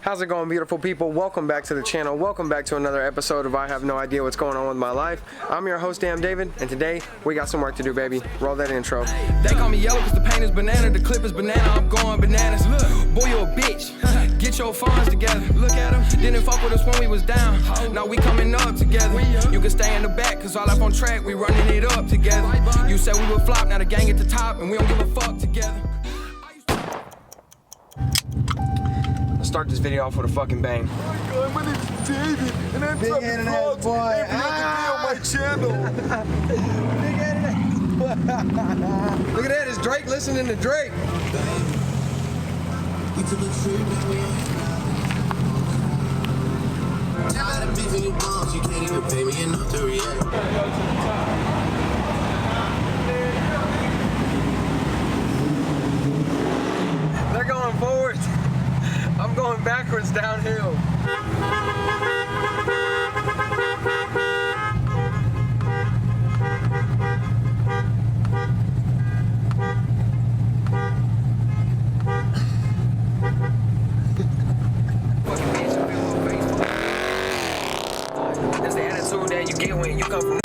How's it going, beautiful people? Welcome back to the channel. Welcome back to another episode of I Have No Idea What's Going On With My Life. I'm your host, Damdaved, and today we got some work to do, baby. Roll that intro. They call me yellow because the paint is banana, the clip is banana, I'm going bananas. Look, boy, you a bitch. Get your funds together. Look at them. Didn't fuck with us when we was down. Now we coming up together. You can stay in the back because all up on track, we running it up together. You said we would flop, now the gang at the top, and we don't give a fuck together. Start this video off with a fucking bang. Oh my God, my name's David, and I'm from the vlog, boy. and on my channel. Big headed ass. Look at that, it's Drake listening to Drake. You can't even pay me enough to react. They're going forward. I'm going backwards downhill. That's the attitude that you get when you come from.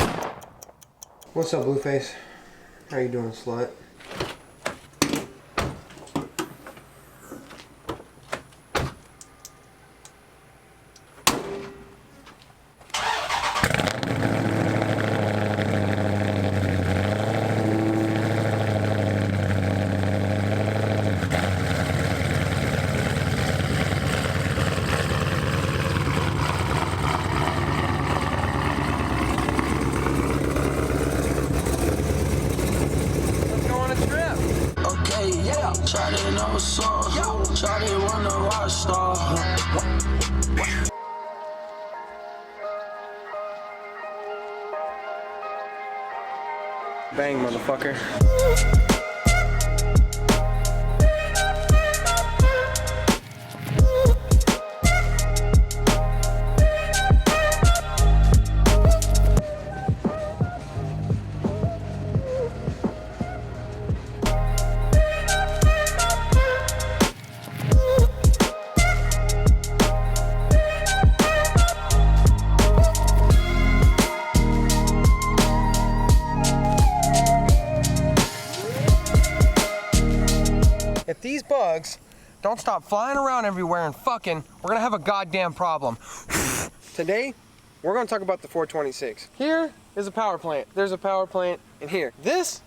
What's up, Blueface? How you doing, slut? Shawty never saw, Shawty wanna rock star. Bang, motherfucker. If these bugs don't stop flying around everywhere and fucking, we're gonna have a goddamn problem. Today, we're gonna talk about the 426. Here is a power plant. There's a power plant in here. This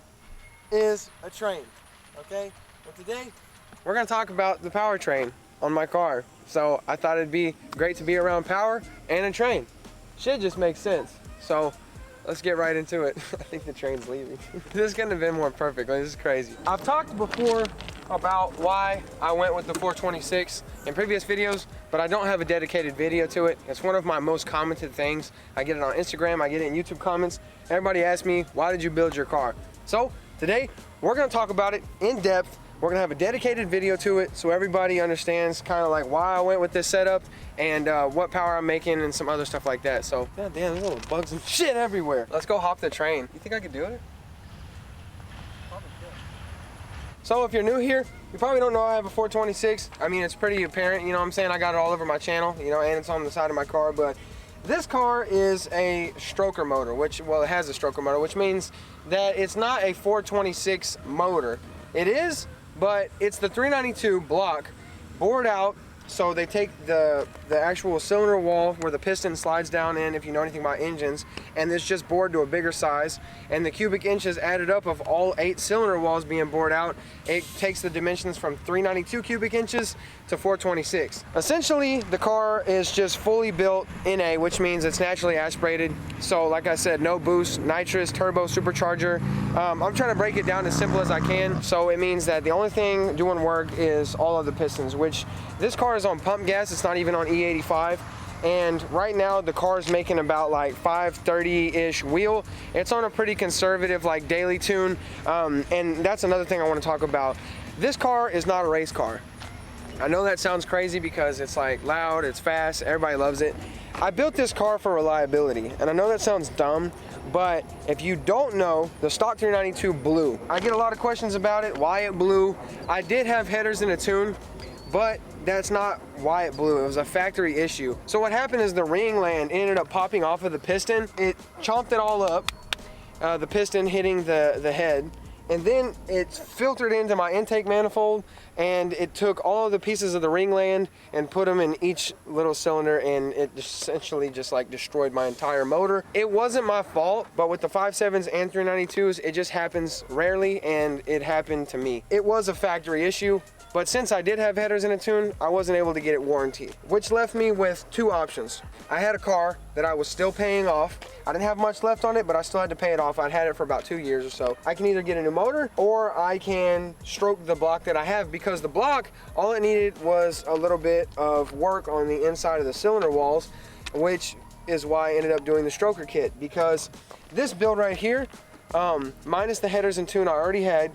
is a train, okay? But today, we're gonna talk about the powertrain on my car. So I thought it'd be great to be around power and a train. Shit just makes sense. So let's get right into it. I think the train's leaving. This couldn't have been more perfect. Like, this is crazy. I've talked before about why I went with the 426 in previous videos, but I don't have a dedicated video to it. It's one of my most commented things. I get it on Instagram, I get it in YouTube comments. Everybody asks me, why did you build your car? So today, we're gonna talk about it in depth. We're gonna have a dedicated video to it so everybody understands kind of like why I went with this setup and what power I'm making and some other stuff like that. So, god damn, there's little bugs and shit everywhere. Let's go hop the train. You think I could do it? So if you're new here, you probably don't know I have a 426. I mean, it's pretty apparent, you know what I'm saying? I got it all over my channel, you know, and it's on the side of my car, but this car is a stroker motor, which, well, it has a stroker motor, which means that it's not a 426 motor. It is, but it's the 392 block bored out. So they take the actual cylinder wall where the piston slides down in, if you know anything about engines, and it's just bored to a bigger size, and the cubic inches added up of all 8 cylinder walls being bored out, it takes the dimensions from 392 cubic inches to 426. Essentially, the car is just fully built NA, which means it's naturally aspirated. So like I said, no boost, nitrous, turbo, supercharger. I'm trying to break it down as simple as I can. So it means that the only thing doing work is all of the pistons, which this car is on pump gas. It's not even on E85. And right now the car is making about like 530-ish wheel. It's on a pretty conservative like daily tune. And that's another thing I want to talk about. This car is not a race car. I know that sounds crazy because it's like loud, it's fast, everybody loves it. I built this car for reliability, and I know that sounds dumb, but if you don't know, the stock 392 blew. I get a lot of questions about it, why it blew. I did have headers in a tune, but that's not why it blew. It was a factory issue. So what happened is the ring land ended up popping off of the piston. It chomped it all up, the piston hitting the head, and then it filtered into my intake manifold, and it took all of the pieces of the ring land and put them in each little cylinder, and it essentially just like destroyed my entire motor. It wasn't my fault, but with the 5.7s and 392s, it just happens rarely, and it happened to me. It was a factory issue, but since I did have headers in a tune, I wasn't able to get it warranted, which left me with two options. I had a car that I was still paying off. I didn't have much left on it, but I still had to pay it off. I'd had it for about 2 years or so. I can either get a new motor, or I can stroke the block that I have, because the block, all it needed was a little bit of work on the inside of the cylinder walls, which is why I ended up doing the stroker kit, because this build right here, minus the headers and tune I already had,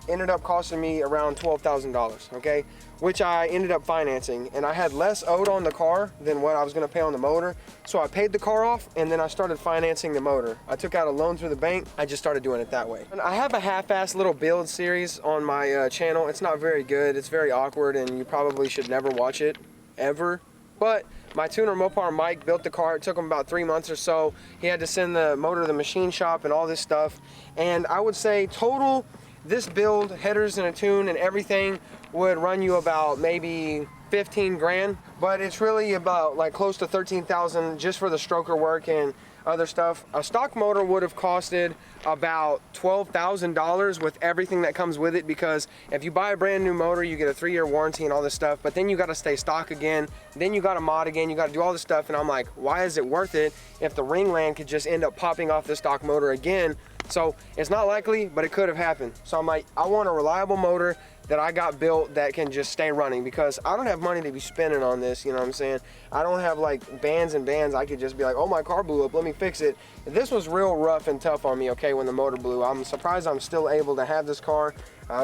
ended up costing me around $12,000, okay? Which I ended up financing, and I had less owed on the car than what I was gonna pay on the motor. So I paid the car off, and then I started financing the motor. I took out a loan through the bank. I just started doing it that way. And I have a half-assed little build series on my channel. It's not very good. It's very awkward, and you probably should never watch it, ever. But my tuner Mopar Mike built the car. It took him about 3 months or so. He had to send the motor to the machine shop and all this stuff. And I would say total, this build, headers and a tune and everything, would run you about maybe 15 grand, but it's really about like close to 13,000 just for the stroker work and other stuff. A stock motor would have costed about $12,000 with everything that comes with it, because if you buy a brand new motor, you get a 3-year warranty and all this stuff, but then you got to stay stock again, then you got to mod again, you got to do all this stuff, and I'm like, why is it worth it if the ring land could just end up popping off the stock motor again? So it's not likely, but it could have happened. So I'm like, I want a reliable motor that I got built that can just stay running, because I don't have money to be spending on this, you know what I'm saying? I don't have like bands and bands I could just be like, oh, my car blew up, let me fix it. This was real rough and tough on me, okay, when the motor blew. I'm surprised I'm still able to have this car,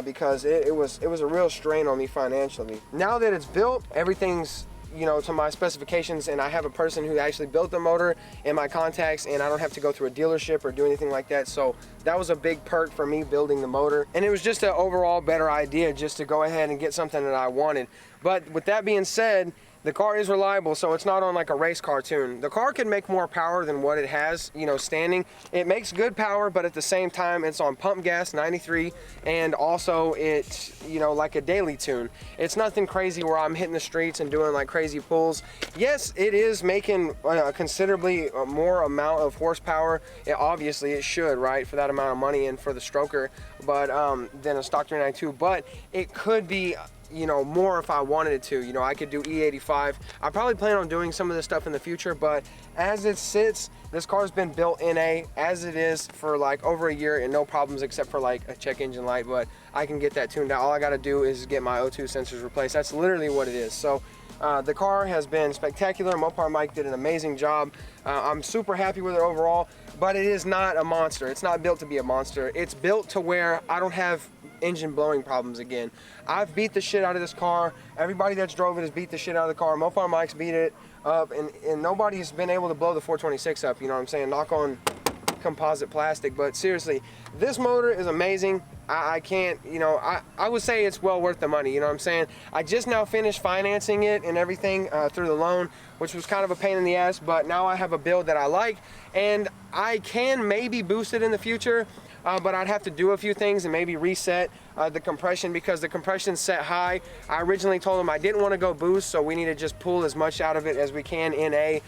because it was a real strain on me financially. Now that it's built, everything's, you know, to my specifications, and I have a person who actually built the motor in my contacts, and I don't have to go through a dealership or do anything like that. So that was a big perk for me building the motor, and it was just an overall better idea just to go ahead and get something that I wanted. But with that being said, the car is reliable, so it's not on like a race car tune. The car can make more power than what it has, you know, standing. It makes good power, but at the same time, it's on pump gas 93, and also it's, you know, like a daily tune. It's nothing crazy where I'm hitting the streets and doing like crazy pulls. Yes, it is making considerably more amount of horsepower. Obviously, it should, right, for that amount of money and for the stroker, but than a stock 392. But it could be, you know, more if I wanted it to. You know, I could do E85. I probably plan on doing some of this stuff in the future, but as it sits, this car's been built NA as it is for like over a year, and no problems except for like a check engine light, but I can get that tuned out. All I got to do is get my O2 sensors replaced. That's literally what it is. So the car has been spectacular. Mopar Mike did an amazing job. I'm super happy with it overall, but it is not a monster. It's not built to be a monster. It's built to where I don't have engine blowing problems again. I've beat the shit out of this car. Everybody that's drove it has beat the shit out of the car. Mopar Mike's beat it up, and nobody's been able to blow the 426 up, you know what I'm saying? Knock on composite plastic. But seriously, this motor is amazing. I can't, you know, I would say it's well worth the money, you know what I'm saying? I just now finished financing it and everything through the loan, which was kind of a pain in the ass, but now I have a build that I like, and I can maybe boost it in the future. But I'd have to do a few things and maybe reset the compression, because the compression's set high. I originally told them I didn't want to go boost, so we need to just pull as much out of it as we can in A.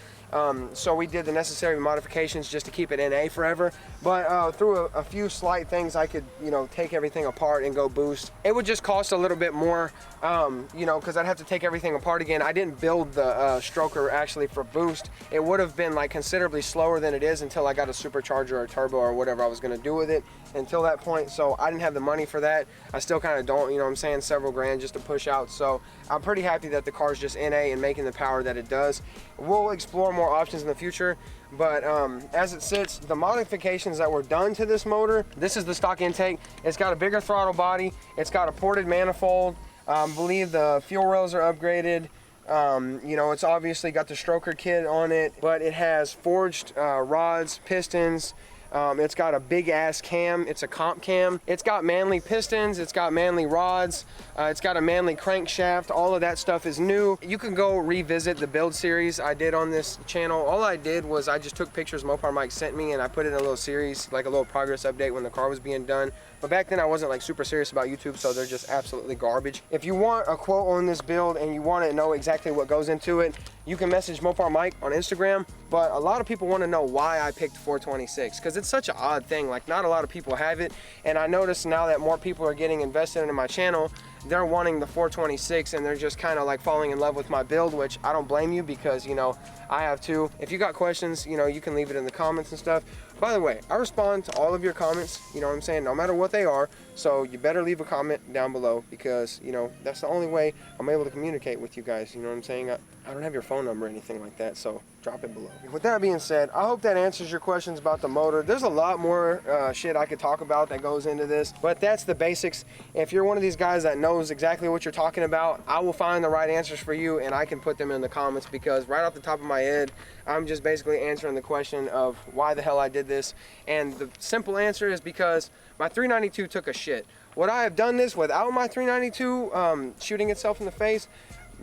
So we did the necessary modifications just to keep it NA forever. But through a few slight things, I could, you know, take everything apart and go boost. It would just cost a little bit more, you know, because I'd have to take everything apart again. I didn't build the stroker actually for boost. It would have been like considerably slower than it is until I got a supercharger or a turbo or whatever I was going to do with it until that point. So I didn't have the money for that. I still kind of don't, you know what I'm saying, several grand just to push out. So I'm pretty happy that the car's just NA and making the power that it does. We'll explore more options in the future, but as it sits, the modifications that were done to this motor, this is the stock intake. It's got a bigger throttle body. It's got a ported manifold. I believe the fuel rails are upgraded. You know, it's obviously got the stroker kit on it, but it has forged rods, pistons, It's got a big ass cam. It's a comp cam. It's got manly pistons. It's got manly rods. It's got a manly crankshaft. All of that stuff is new. You can go revisit the build series I did on this channel. All I did was I just took pictures Mopar Mike sent me and I put it in a little series, like a little progress update when the car was being done. But back then I wasn't like super serious about YouTube, so they're just absolutely garbage. If you want a quote on this build and you want to know exactly what goes into it, you can message Mopar Mike on Instagram. But a lot of people want to know why I picked 426, because it's such an odd thing. Like, not a lot of people have it, and I notice now that more people are getting invested into my channel, they're wanting the 426 and they're just kind of like falling in love with my build, which I don't blame you, because, you know, I have too. If you got questions, you know, you can leave it in the comments and stuff. By the way, I respond to all of your comments, you know what I'm saying, no matter what they are. So you better leave a comment down below, because, you know, that's the only way I'm able to communicate with you guys, you know what I'm saying? I don't have your phone number or anything like that, so drop it below. With that being said, I hope that answers your questions about the motor. There's a lot more shit I could talk about that goes into this, but that's the basics. If you're one of these guys that knows exactly what you're talking about, I will find the right answers for you and I can put them in the comments, because right off the top of my head, I'm just basically answering the question of why the hell I did this. And the simple answer is because my 392 took a shit. Would I have done this without my 392 shooting itself in the face?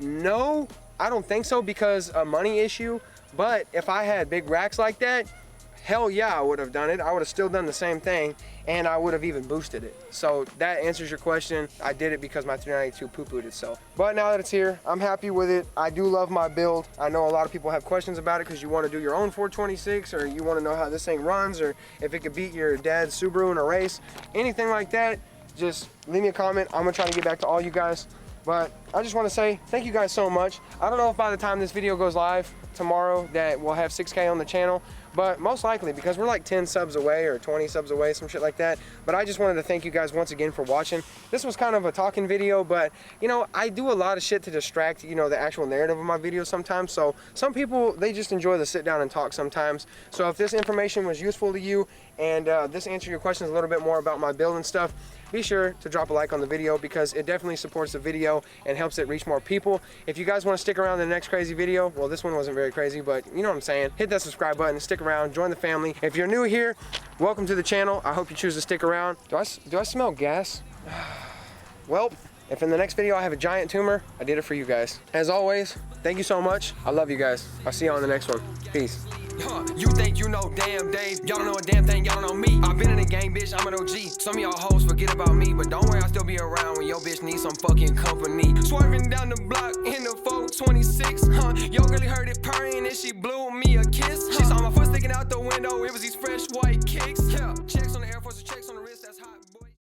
No, I don't think so, because a money issue. But if I had big racks like that, hell yeah, I would have done it. I would have still done the same thing, and I would have even boosted it. So that answers your question. I did it because my 392 poo-pooed itself. But now that it's here, I'm happy with it. I do love my build. I know a lot of people have questions about it because you want to do your own 426, or you want to know how this thing runs, or if it could beat your dad's Subaru in a race. Anything like that, just leave me a comment. I'm gonna try to get back to all you guys. But I just want to say thank you guys so much. I don't know if by the time this video goes live tomorrow that we'll have 6K on the channel, but most likely, because we're like 10 subs away or 20 subs away, some shit like that. But I just wanted to thank you guys once again for watching. This was kind of a talking video, but you know, I do a lot of shit to distract, you know, the actual narrative of my videos sometimes. So some people, they just enjoy the sit down and talk sometimes. So if this information was useful to you and this answered your questions a little bit more about my build and stuff, be sure to drop a like on the video, because it definitely supports the video and helps it reach more people. If you guys want to stick around the next crazy video, well, this one wasn't very crazy, but you know what I'm saying, hit that subscribe button, stick around, join the family. If you're new here, welcome to the channel. I hope you choose to stick around. Do I smell gas? Well, if in the next video I have a giant tumor, I did it for you guys. As always, thank you so much. I love you guys. I'll see you on the next one. Peace. You think you know Damdaved, y'all don't know a damn thing, y'all don't know me. I've been in the game, bitch, I'm an OG. Some of y'all hoes forget about me, but don't worry, I'll still be around when your bitch needs some fucking company. Swerving down the block in the 426, yo really heard it purring.